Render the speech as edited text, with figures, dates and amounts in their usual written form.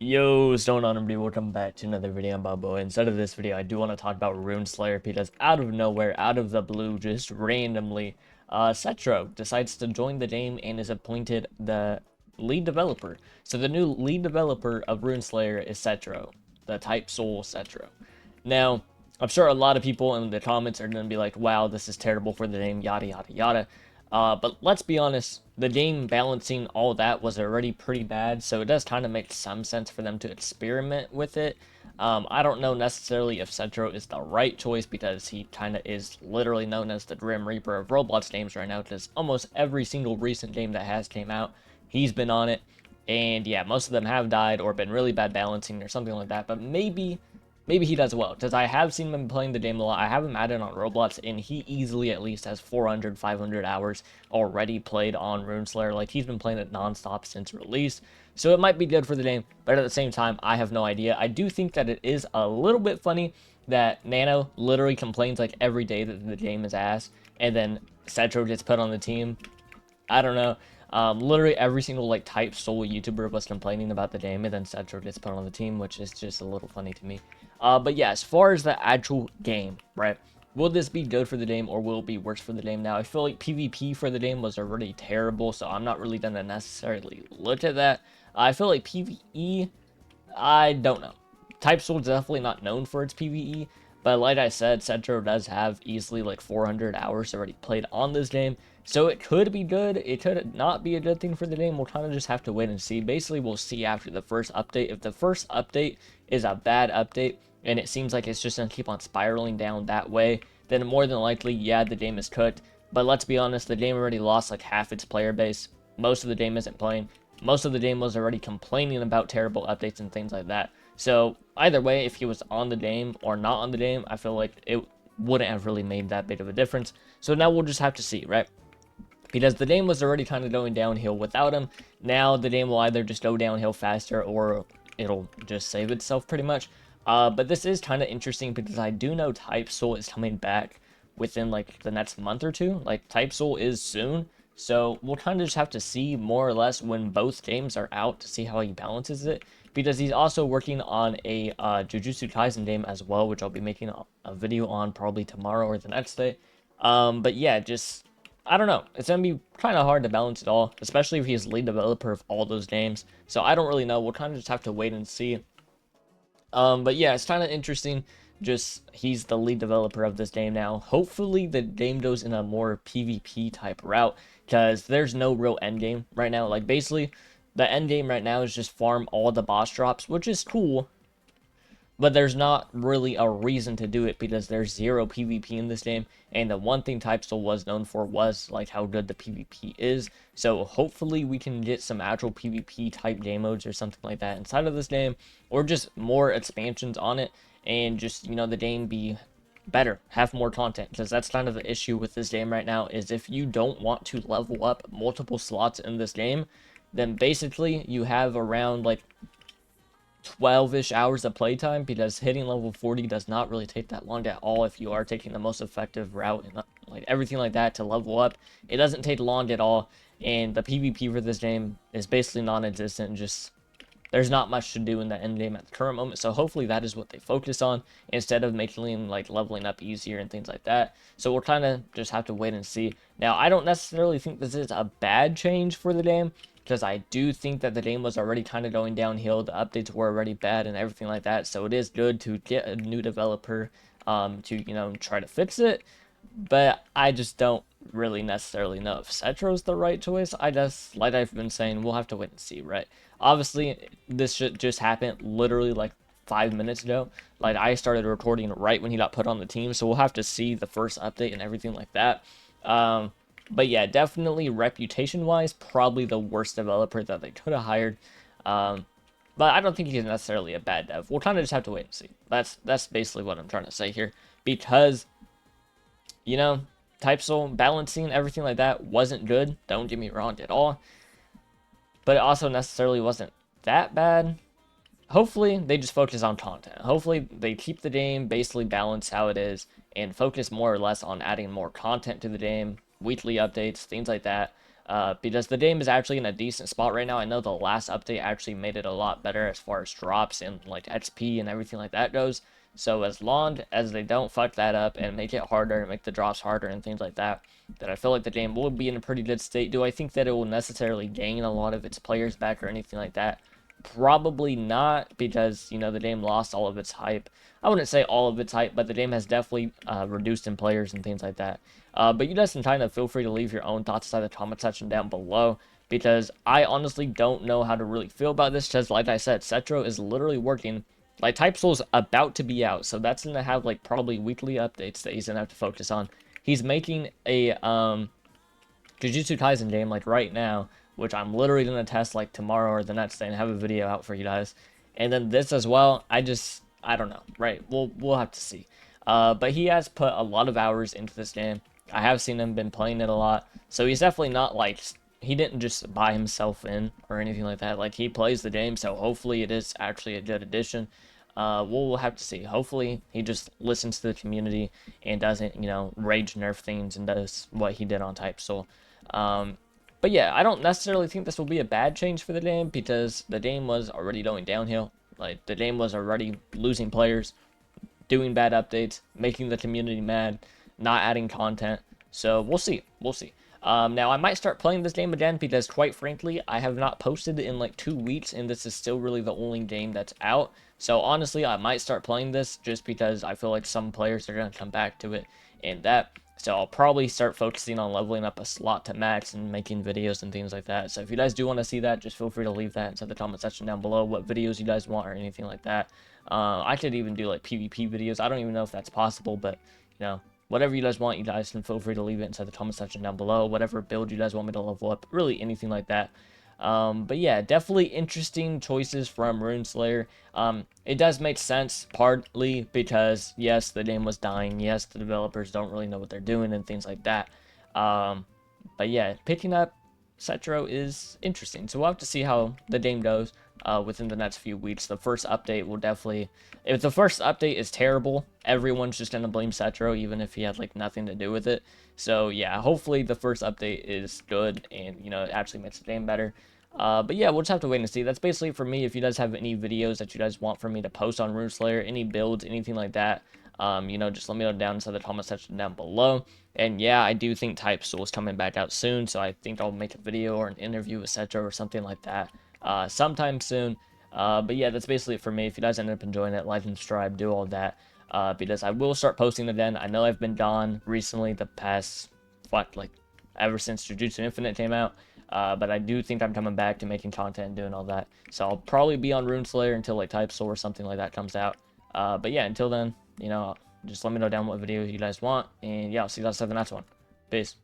Yo, what's going on, everybody? Welcome back to another video on Bobo. Instead of this video, I do want to talk about Rune because out of nowhere, out of the blue, just randomly, Setro decides to join the game and is appointed the lead developer. So the new lead developer of Rune is Cetro, the type soul Cetro. Now, I'm sure a lot of people in the comments are going to be like, wow, this is terrible for the game, yada, yada, yada. But let's be honest, the game balancing all that was already pretty bad, so it does kind of make some sense for them to experiment with it. I don't know necessarily if Setro is the right choice because he kind of is literally known as the Grim Reaper of Roblox games right now, because almost every single recent game that has came out, he's been on it. And yeah, most of them have died or been really bad balancing or something like that, but maybe he does well, because I have seen him playing the game a lot. I have him added on Roblox, and he easily at least has 400, 500 hours already played on RuneSlayer. Like, he's been playing it non-stop since release, so it might be good for the game, but at the same time, I have no idea. I do think that it is a little bit funny that Nano literally complains like every day that the game is ass, and then Setro gets put on the team. I don't know. Literally every single like type soul YouTuber was complaining about the game, and then Setro gets put on the team, which is just a little funny to me. But yeah, as far as the actual game, right? Will this be good for the game or will it be worse for the game? Now, I feel like PvP for the game was already terrible, so I'm not really going to necessarily look at that. I feel like PvE, I don't know. Type Soul is definitely not known for its PvE, but like I said, Setro does have easily like 400 hours already played on this game, so it could be good. It could not be a good thing for the game. We'll kind of just have to wait and see. Basically, we'll see after the first update. If the first update is a bad update, and it seems like it's just going to keep on spiraling down that way, then more than likely, yeah, the game is cooked. But let's be honest, the game already lost like half its player base. Most of the game isn't playing. Most of the game was already complaining about terrible updates and things like that. So either way, if he was on the game or not on the game, I feel like it wouldn't have really made that big of a difference. So now we'll just have to see, right? Because the game was already kind of going downhill without him. Now the game will either just go downhill faster or it'll just save itself pretty much. But this is kind of interesting because I do know Type Soul is coming back within like the next month or two. Like, Type Soul is soon. So we'll kind of just have to see more or less when both games are out to see how he balances it. Because he's also working on a Jujutsu Kaisen game as well, which I'll be making a video on probably tomorrow or the next day. But yeah, just, I don't know. It's going to be kind of hard to balance it all, especially if he's lead developer of all those games. So I don't really know. We'll kind of just have to wait and see. But yeah, it's kind of interesting. Just, he's the lead developer of this game now. Hopefully the game goes in a more PvP type route, because there's no real end game right now. Like, basically, the end game right now is just farm all the boss drops, which is cool, but there's not really a reason to do it because there's zero PvP in this game, and the one thing Type Soul was known for was like how good the PvP is. So hopefully we can get some actual PvP type game modes or something like that inside of this game, or just more expansions on it, and just, you know, the game be better, have more content, because that's kind of the issue with this game right now. Is if you don't want to level up multiple slots in this game, then basically you have around like 12-ish hours of playtime, because hitting level 40 does not really take that long at all if you are taking the most effective route and like everything like that to level up. It doesn't take long at all, and the PvP for this game is basically non-existent. Just, there's not much to do in the end game at the current moment, so hopefully that is what they focus on instead of making like leveling up easier and things like that. So we'll kind of just have to wait and see. Now, I don't necessarily think this is a bad change for the game, because I do think that the game was already kind of going downhill. The updates were already bad and everything like that, so it is good to get a new developer to, you know, try to fix it. But I just don't really necessarily know if Cetro's the right choice. I just, like I've been saying, we'll have to wait and see, right? Obviously, this should just happen literally like 5 minutes ago. Like, I started recording right when he got put on the team, so we'll have to see the first update and everything like that. But yeah, definitely reputation-wise, probably the worst developer that they could have hired. But I don't think he's necessarily a bad dev. We'll kind of just have to wait and see. That's basically what I'm trying to say here. Because, you know, Type Soul balancing, everything like that wasn't good. Don't get me wrong at all. But it also necessarily wasn't that bad. Hopefully, they just focus on content. Hopefully, they keep the game basically balanced how it is and focus more or less on adding more content to the game, weekly updates, things like that. because the game is actually in a decent spot right now. I know the last update actually made it a lot better as far as drops and like XP and everything like that goes. So as long as they don't fuck that up and make it harder, make the drops harder and things like that, then I feel like the game will be in a pretty good state. Do I think that it will necessarily gain a lot of its players back or anything like that? Probably not, because, you know, the game lost all of its hype. I wouldn't say all of its hype, but the game has definitely reduced in players and things like that. But you guys can kind of feel free to leave your own thoughts inside the comment section down below, because I honestly don't know how to really feel about this, because like I said, Cetro is literally working. Like, Type Soul's about to be out, so that's going to have, like, probably weekly updates that he's going to have to focus on. He's making a, Jujutsu Kaisen game, like, right now, which I'm literally going to test, like, tomorrow or the next day and have a video out for you guys. And then this as well, I don't know, right? We'll have to see. But he has put a lot of hours into this game. I have seen him been playing it a lot, so he's definitely not, like, he didn't just buy himself in or anything like that. Like, he plays the game, so hopefully it is actually a good addition. We'll have to see. Hopefully he just listens to the community and doesn't, you know, rage nerf things and does what he did on Type Soul. But yeah, I don't necessarily think this will be a bad change for the game, because the game was already going downhill. Like, the game was already losing players, doing bad updates, making the community mad, not adding content. So we'll see. We'll see. Now, I might start playing this game again, because, quite frankly, I have not posted in like 2 weeks, and this is still really the only game that's out. So honestly, I might start playing this just because I feel like some players are going to come back to it and that. So I'll probably start focusing on leveling up a slot to max and making videos and things like that. So if you guys do want to see that, just feel free to leave that inside the comment section down below, what videos you guys want or anything like that. I could even do like PvP videos. I don't even know if that's possible, but, you know, whatever you guys want, you guys can feel free to leave it inside the comment section down below. Whatever build you guys want me to level up, really anything like that. But yeah, definitely interesting choices from Rune Slayer. It does make sense, partly because, yes, the game was dying. Yes, the developers don't really know what they're doing and things like that. But yeah, picking up Setro is interesting. So we'll have to see how the game goes within the next few weeks. The first update will definitely... If the first update is terrible, everyone's just going to blame Setro, even if he had, like, nothing to do with it. So, yeah, hopefully the first update is good and, you know, it actually makes the game better. But yeah, we'll just have to wait and see. That's basically it for me. If you guys have any videos that you guys want for me to post on Rune Slayer, any builds, anything like that, you know, just let me know down inside the comment section down below. And yeah, I do think Type Soul is coming back out soon, so I think I'll make a video or an interview with Cetro or something like that sometime soon. But yeah, that's basically it for me. If you guys end up enjoying it, like and subscribe, do all that. Because I will start posting again. I know I've been gone recently, the past, what, like, ever since Jujutsu Infinite came out. But I do think I'm coming back to making content and doing all that. So I'll probably be on Rune Slayer until, like, Type Soul or something like that comes out. But yeah, until then, you know, just let me know down what video you guys want. And yeah, I'll see you guys in the next one. Peace.